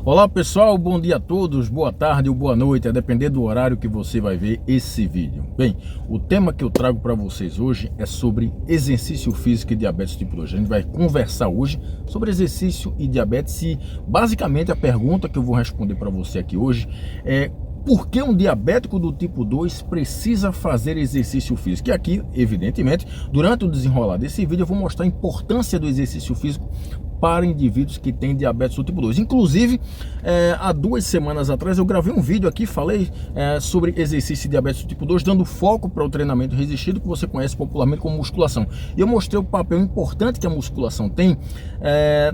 Olá pessoal, bom dia a todos, boa tarde ou boa noite, a depender do horário que você vai ver esse vídeo. Bem, o tema que eu trago para vocês hoje é sobre exercício físico e diabetes tipo 2. A gente vai conversar hoje sobre exercício e diabetes e basicamente a pergunta que eu vou responder para você aqui hoje é: por que um diabético do tipo 2 precisa fazer exercício físico? E aqui, evidentemente, durante o desenrolar desse vídeo eu vou mostrar a importância do exercício físico para indivíduos que têm diabetes do tipo 2. Inclusive, há 2 semanas atrás eu gravei um vídeo aqui, falei sobre exercício e diabetes do tipo 2, dando foco para o treinamento resistido, que você conhece popularmente como musculação. E eu mostrei o papel importante que a musculação tem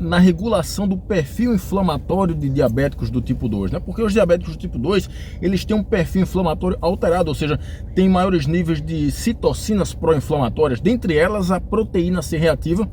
na regulação do perfil inflamatório de diabéticos do tipo 2, né? Porque os diabéticos do tipo 2, eles têm um perfil inflamatório alterado, ou seja, tem maiores níveis de citocinas pró-inflamatórias, dentre elas a proteína C reativa.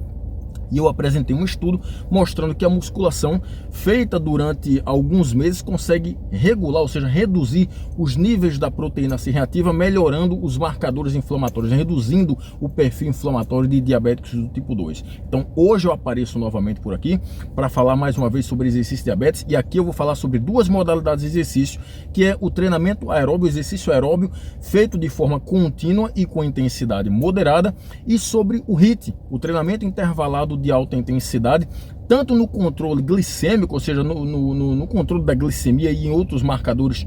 E eu apresentei um estudo mostrando que a musculação feita durante alguns meses consegue regular, ou seja, reduzir os níveis da proteína C reativa, melhorando os marcadores inflamatórios, reduzindo o perfil inflamatório de diabéticos do tipo 2. Então hoje eu apareço novamente por aqui para falar mais uma vez sobre exercício e diabetes, e aqui eu vou falar sobre 2 modalidades de exercício, que é o treinamento aeróbio, exercício aeróbio feito de forma contínua e com intensidade moderada, e sobre o HIIT, o treinamento intervalado de alta intensidade, tanto no controle glicêmico, ou seja, no controle da glicemia e em outros marcadores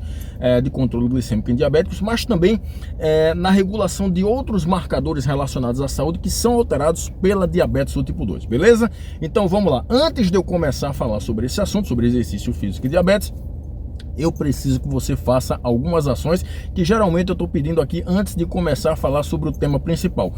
de controle glicêmico em diabéticos, mas também na regulação de outros marcadores relacionados à saúde que são alterados pela diabetes do tipo 2, beleza? Então vamos lá, antes de eu começar a falar sobre esse assunto, sobre exercício físico e diabetes, eu preciso que você faça algumas ações que geralmente eu estou pedindo aqui antes de começar a falar sobre o tema principal.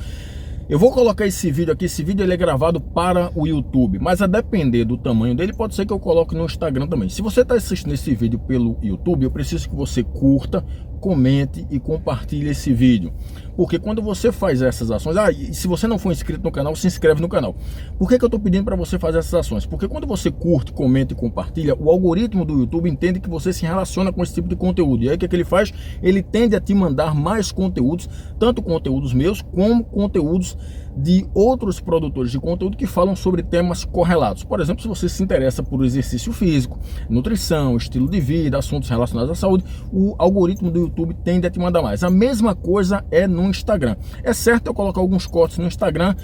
Eu vou colocar esse vídeo aqui, ele é gravado para o YouTube, mas a depender do tamanho dele, pode ser que eu coloque no Instagram também. Se você está assistindo esse vídeo pelo YouTube, eu preciso que você curta, comente e compartilhe esse vídeo. Porque quando você faz essas ações, e se você não for inscrito no canal, se inscreve no canal. Por que eu estou pedindo para você fazer essas ações? Porque quando você curte, comenta e compartilha, o algoritmo do YouTube entende que você se relaciona com esse tipo de conteúdo. E aí o que ele faz? Ele tende a te mandar mais conteúdos, tanto conteúdos meus, como conteúdos de outros produtores de conteúdo que falam sobre temas correlatos. Por exemplo, se você se interessa por exercício físico, nutrição, estilo de vida, assuntos relacionados à saúde, o algoritmo do YouTube tende a te mandar mais. A mesma coisa é no Instagram. É certo eu colocar alguns cortes no Instagram,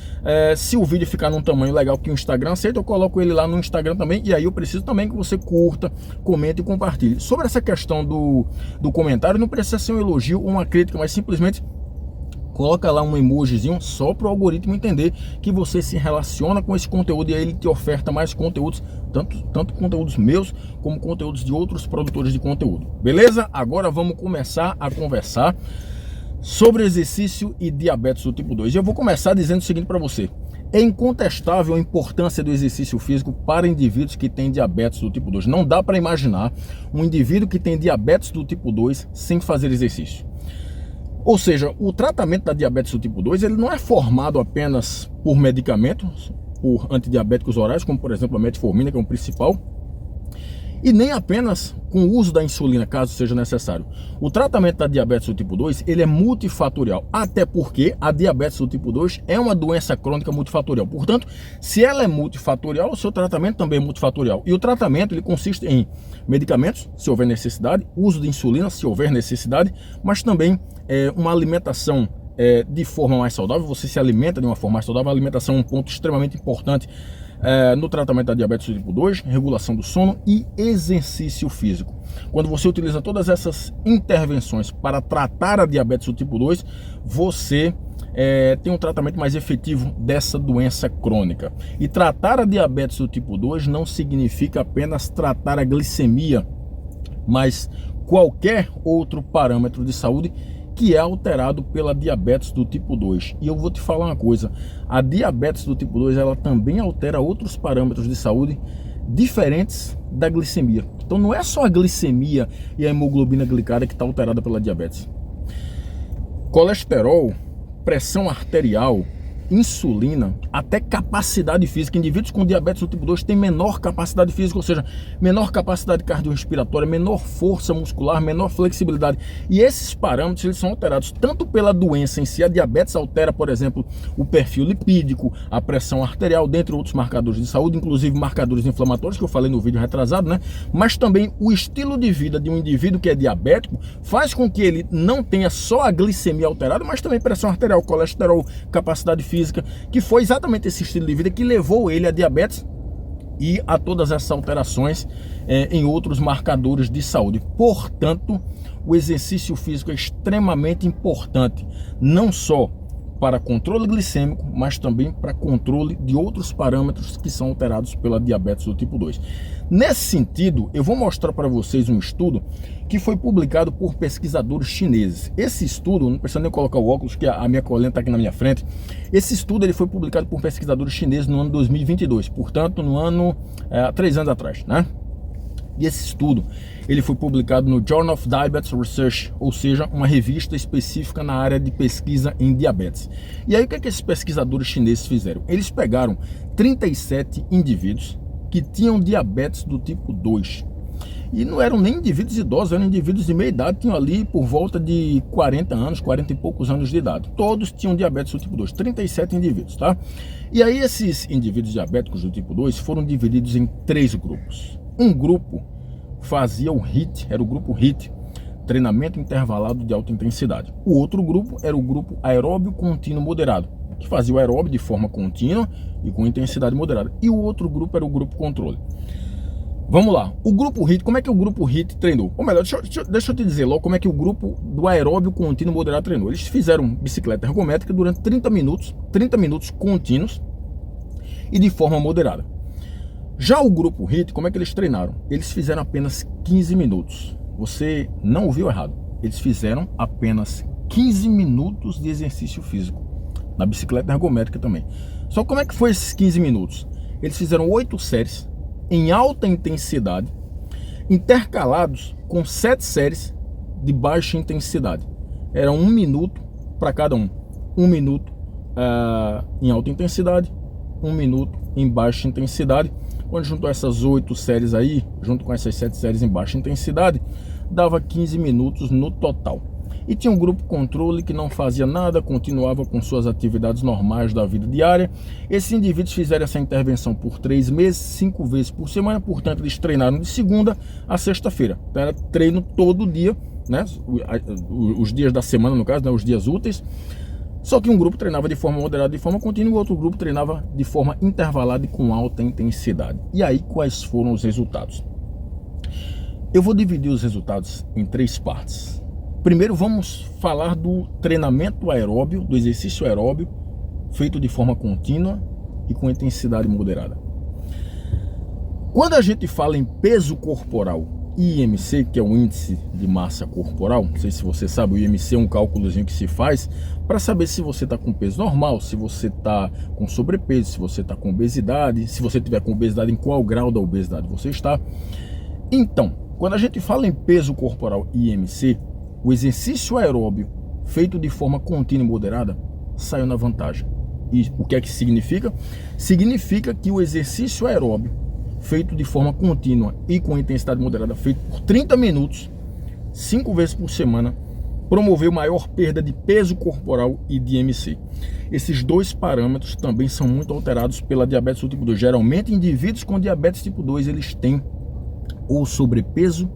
se o vídeo ficar num tamanho legal que o Instagram aceita, eu coloco ele lá no Instagram também, e aí eu preciso também que você curta, comente e compartilhe. Sobre essa questão do comentário, não precisa ser um elogio ou uma crítica, mas simplesmente coloca lá um emojizinho só para o algoritmo entender que você se relaciona com esse conteúdo, e aí ele te oferta mais conteúdos, tanto conteúdos meus como conteúdos de outros produtores de conteúdo. Beleza? Agora vamos começar a conversar sobre exercício e diabetes do tipo 2. E eu vou começar dizendo o seguinte para você: é incontestável a importância do exercício físico para indivíduos que têm diabetes do tipo 2. Não dá para imaginar um indivíduo que tem diabetes do tipo 2 sem fazer exercício. Ou seja, o tratamento da diabetes do tipo 2, ele não é formado apenas por medicamentos, por antidiabéticos orais, como por exemplo a metformina, que é o principal, e nem apenas com o uso da insulina, caso seja necessário. O tratamento da diabetes do tipo 2, ele é multifatorial, até porque a diabetes do tipo 2 é uma doença crônica multifatorial. Portanto, se ela é multifatorial, o seu tratamento também é multifatorial. E o tratamento, ele consiste em medicamentos, se houver necessidade, uso de insulina, se houver necessidade, mas também uma alimentação de forma mais saudável. Você se alimenta de uma forma mais saudável. A alimentação é um ponto extremamente importante no tratamento da diabetes do tipo 2, regulação do sono e exercício físico. Quando você utiliza todas essas intervenções para tratar a diabetes do tipo 2, você tem um tratamento mais efetivo dessa doença crônica. E tratar a diabetes do tipo 2 não significa apenas tratar a glicemia, mas qualquer outro parâmetro de saúde que é alterado pela diabetes do tipo 2. E eu vou te falar uma coisa: a diabetes do tipo 2, ela também altera outros parâmetros de saúde diferentes da glicemia. Então não é só a glicemia e a hemoglobina glicada que está alterada pela diabetes. Colesterol, pressão arterial, insulina, até capacidade física. Indivíduos com diabetes do tipo 2 têm menor capacidade física, ou seja, menor capacidade cardiorrespiratória, menor força muscular, menor flexibilidade. E esses parâmetros eles são alterados tanto pela doença em si. A diabetes altera, por exemplo, o perfil lipídico, a pressão arterial, dentre outros marcadores de saúde, inclusive marcadores inflamatórios, que eu falei no vídeo retrasado, né? Mas também o estilo de vida de um indivíduo que é diabético faz com que ele não tenha só a glicemia alterada, mas também pressão arterial, colesterol, capacidade física, que foi exatamente esse estilo de vida que levou ele a diabetes e a todas essas alterações em outros marcadores de saúde. Portanto, o exercício físico é extremamente importante, não só para controle glicêmico, mas também para controle de outros parâmetros que são alterados pela diabetes do tipo 2. Nesse sentido, eu vou mostrar para vocês um estudo que foi publicado por pesquisadores chineses. Esse estudo, não precisa nem colocar o óculos, que a minha colinha está aqui na minha frente. Esse estudo ele foi publicado por pesquisadores chineses no ano 2022, portanto, no ano, 3 anos atrás, né? E esse estudo ele foi publicado no Journal of Diabetes Research, ou seja, uma revista específica na área de pesquisa em diabetes. E aí o que é que esses pesquisadores chineses fizeram? Eles pegaram 37 indivíduos que tinham diabetes do tipo 2. E não eram nem indivíduos idosos, eram indivíduos de meia idade, tinham ali por volta de 40 anos, 40 e poucos anos de idade. Todos tinham diabetes do tipo 2, 37 indivíduos, tá? E aí esses indivíduos diabéticos do tipo 2 foram divididos em 3 grupos. Um grupo fazia o HIIT, era o grupo HIIT, treinamento intervalado de alta intensidade. O outro grupo era o grupo aeróbio contínuo moderado, que fazia o aeróbio de forma contínua e com intensidade moderada. E o outro grupo era o grupo controle. Vamos lá, o grupo HIIT, como é que o grupo HIIT treinou? Ou melhor, deixa eu te dizer logo como é que o grupo do aeróbio contínuo moderado treinou. Eles fizeram bicicleta ergométrica durante 30 minutos contínuos e de forma moderada. Já o grupo HIIT, como é que eles treinaram? Eles fizeram apenas 15 minutos. Você não ouviu errado. Eles fizeram apenas 15 minutos de exercício físico. Na bicicleta ergométrica também. Só como é que foi esses 15 minutos? Eles fizeram 8 séries em alta intensidade, intercalados com 7 séries de baixa intensidade. Era 1 minuto para cada um. 1 minuto em alta intensidade, 1 minuto em baixa intensidade. Quando juntou essas 8 séries aí, junto com essas 7 séries em baixa intensidade, dava 15 minutos no total. E tinha um grupo controle que não fazia nada, continuava com suas atividades normais da vida diária. Esses indivíduos fizeram essa intervenção por 3 meses, 5 vezes por semana, portanto eles treinaram de segunda a sexta-feira. Então era treino todo dia, né? Os dias da semana, no caso, né? Os dias úteis. Só que um grupo treinava de forma moderada, de forma contínua, e o outro grupo treinava de forma intervalada e com alta intensidade. E aí, quais foram os resultados? Eu vou dividir os resultados em 3 partes. Primeiro, vamos falar do treinamento aeróbio, do exercício aeróbio, feito de forma contínua e com intensidade moderada. Quando a gente fala em peso corporal, IMC, que é o índice de massa corporal, não sei se você sabe, o IMC é um cálculozinho que se faz para saber se você está com peso normal, se você está com sobrepeso, se você está com obesidade, se você tiver com obesidade, em qual grau da obesidade você está. Então, quando a gente fala em peso corporal IMC, o exercício aeróbio feito de forma contínua e moderada saiu na vantagem. E o que é que significa? Significa que o exercício aeróbio feito de forma contínua e com intensidade moderada, feito por 30 minutos, 5 vezes por semana, promoveu maior perda de peso corporal e de IMC. Esses 2 parâmetros também são muito alterados pela diabetes do tipo 2. Geralmente, indivíduos com diabetes tipo 2, eles têm ou sobrepeso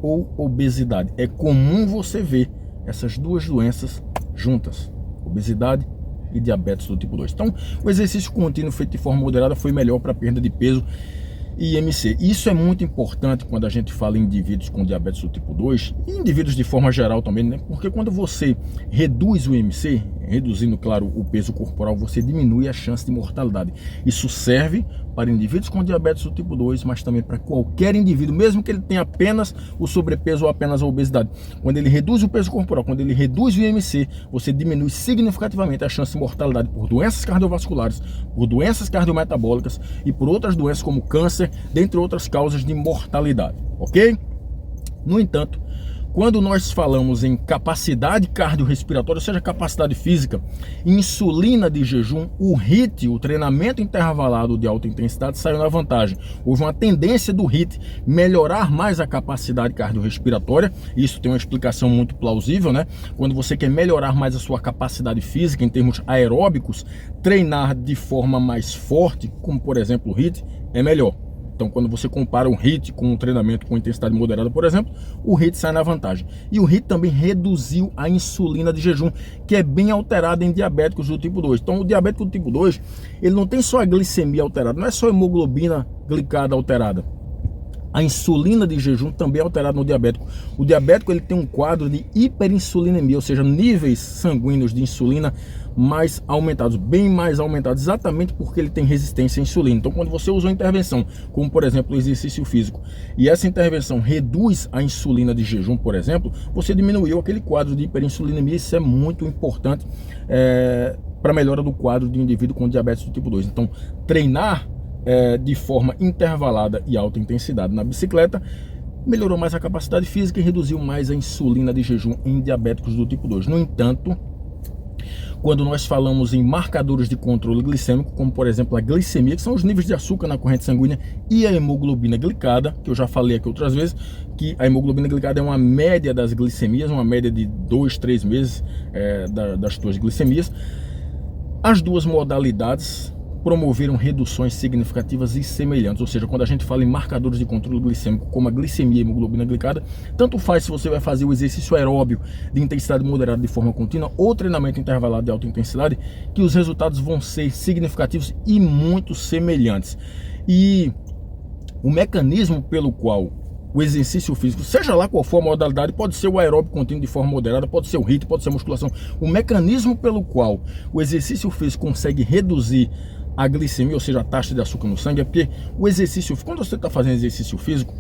ou obesidade. É comum você ver essas 2 doenças juntas, obesidade e diabetes do tipo 2. Então, o exercício contínuo feito de forma moderada foi melhor para perda de peso e IMC. Isso é muito importante quando a gente fala em indivíduos com diabetes do tipo 2 e indivíduos de forma geral também, né? Porque quando você reduz o IMC, reduzindo, claro, o peso corporal, você diminui a chance de mortalidade. Isso serve para indivíduos com diabetes do tipo 2, mas também para qualquer indivíduo, mesmo que ele tenha apenas o sobrepeso ou apenas a obesidade. Quando ele reduz o peso corporal, quando ele reduz o IMC, você diminui significativamente a chance de mortalidade por doenças cardiovasculares, por doenças cardiometabólicas e por outras doenças como câncer, dentre outras causas de mortalidade, ok? No entanto, Quando nós falamos em capacidade cardiorrespiratória, ou seja, capacidade física, insulina de jejum, o HIIT, o treinamento intervalado de alta intensidade, saiu na vantagem. Houve uma tendência do HIIT melhorar mais a capacidade cardiorrespiratória. Isso tem uma explicação muito plausível, né? Quando você quer melhorar mais a sua capacidade física em termos aeróbicos, treinar de forma mais forte, como por exemplo o HIIT, é melhor. Então, quando você compara o HIIT com um treinamento com intensidade moderada, por exemplo, o HIIT sai na vantagem. E o HIIT também reduziu a insulina de jejum, que é bem alterada em diabéticos do tipo 2. Então, o diabético do tipo 2, ele não tem só a glicemia alterada, não é só a hemoglobina glicada alterada. A insulina de jejum também é alterada no diabético. O diabético, ele tem um quadro de hiperinsulinemia, ou seja, níveis sanguíneos de insulina mais aumentados, bem mais aumentados, exatamente porque ele tem resistência à insulina. Então, quando você usa uma intervenção, como por exemplo o exercício físico, e essa intervenção reduz a insulina de jejum, por exemplo, você diminuiu aquele quadro de hiperinsulinemia. Isso é muito importante para a melhora do quadro de um indivíduo com diabetes do tipo 2. Então, treinar de forma intervalada e alta intensidade na bicicleta melhorou mais a capacidade física e reduziu mais a insulina de jejum em diabéticos do tipo 2. No entanto, quando nós falamos em marcadores de controle glicêmico, como por exemplo a glicemia, que são os níveis de açúcar na corrente sanguínea, e a hemoglobina glicada, que eu já falei aqui outras vezes, que a hemoglobina glicada é uma média das glicemias, uma média de 2, 3 meses das tuas glicemias. As duas modalidades promoveram reduções significativas e semelhantes, ou seja, quando a gente fala em marcadores de controle glicêmico, como a glicemia e a hemoglobina glicada, tanto faz se você vai fazer o exercício aeróbio de intensidade moderada de forma contínua ou treinamento intervalado de alta intensidade, que os resultados vão ser significativos e muito semelhantes. E o mecanismo pelo qual o exercício físico, seja lá qual for a modalidade, pode ser o aeróbico contínuo de forma moderada, pode ser o HIIT, pode ser a musculação, o mecanismo pelo qual o exercício físico consegue reduzir a glicemia, ou seja, a taxa de açúcar no sangue, é porque o exercício, quando você está fazendo exercício físico,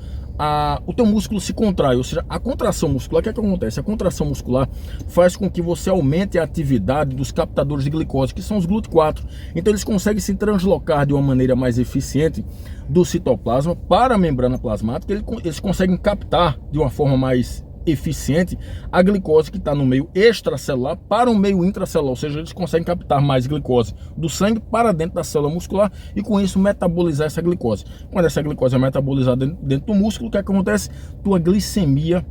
o teu músculo se contrai, ou seja, a contração muscular, o que é que acontece? A contração muscular faz com que você aumente a atividade dos captadores de glicose, que são os GLUT4. Então eles conseguem se translocar de uma maneira mais eficiente do citoplasma para a membrana plasmática. Eles conseguem captar de uma forma mais eficiente a glicose que está no meio extracelular para o meio intracelular, ou seja, eles conseguem captar mais glicose do sangue para dentro da célula muscular e com isso metabolizar essa glicose. Quando essa glicose é metabolizada dentro do músculo, o que acontece? Tua glicemia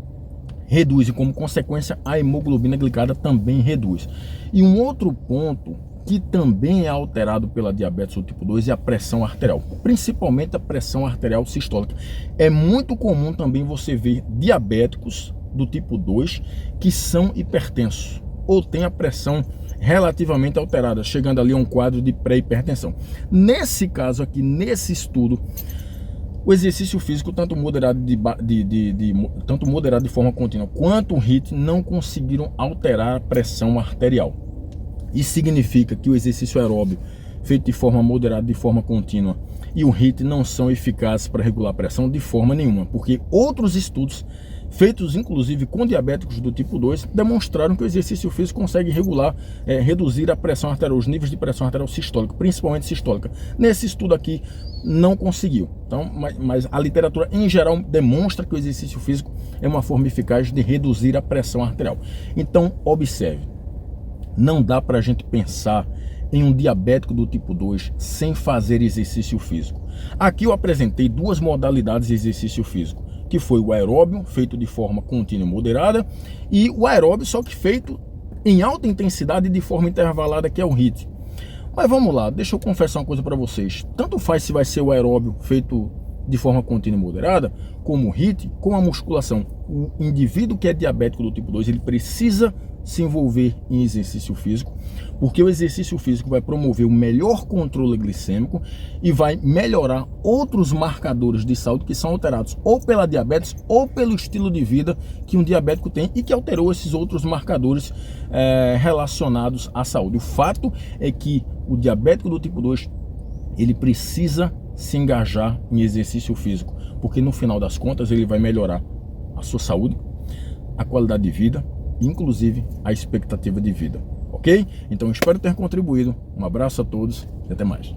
reduz e como consequência a hemoglobina glicada também reduz. E um outro ponto que também é alterado pela diabetes do tipo 2 é a pressão arterial, principalmente a pressão arterial sistólica. É muito comum também você ver diabéticos do tipo 2 que são hipertensos ou têm a pressão relativamente alterada, chegando ali a um quadro de pré-hipertensão. Nesse caso aqui, nesse estudo, o exercício físico, tanto moderado de forma contínua quanto o HIIT, não conseguiram alterar a pressão arterial. Isso significa que o exercício aeróbio feito de forma moderada, de forma contínua, e o HIIT não são eficazes para regular a pressão de forma nenhuma, porque outros estudos, feitos inclusive com diabéticos do tipo 2, demonstraram que o exercício físico consegue reduzir a pressão arterial, os níveis de pressão arterial sistólica, principalmente sistólica. Nesse estudo aqui não conseguiu. Então, mas a literatura em geral demonstra que o exercício físico é uma forma eficaz de reduzir a pressão arterial. Então, observe, não dá para a gente pensar em um diabético do tipo 2 sem fazer exercício físico. Aqui eu apresentei duas modalidades de exercício físico, que foi o aeróbio, feito de forma contínua e moderada, e o aeróbio, só que feito em alta intensidade e de forma intervalada, que é o HIIT. Mas vamos lá, deixa eu confessar uma coisa para vocês. Tanto faz se vai ser o aeróbio feito de forma contínua e moderada, como o HIIT, com a musculação. O indivíduo que é diabético do tipo 2, ele precisa se envolver em exercício físico, porque o exercício físico vai promover o melhor controle glicêmico e vai melhorar outros marcadores de saúde que são alterados ou pela diabetes ou pelo estilo de vida que um diabético tem e que alterou esses outros marcadores relacionados à saúde. O fato é que o diabético do tipo 2, ele precisa se engajar em exercício físico, porque no final das contas ele vai melhorar a sua saúde, a qualidade de vida, inclusive a expectativa de vida, ok? Então espero ter contribuído. Um abraço a todos e até mais.